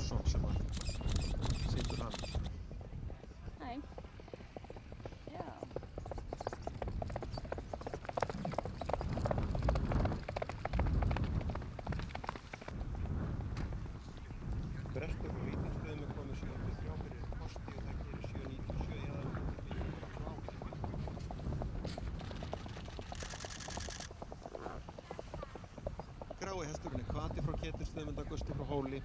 Gunnarsson sem að situr hann. Nei. Já. Brestur og Vítarstöðum er komið 73 fyrir kosti og það gerir 797 í aðeins fyrir Júra frá. Grái hesturinn er Hvati frá Ketilsstöðum, Gusti frá Hóli.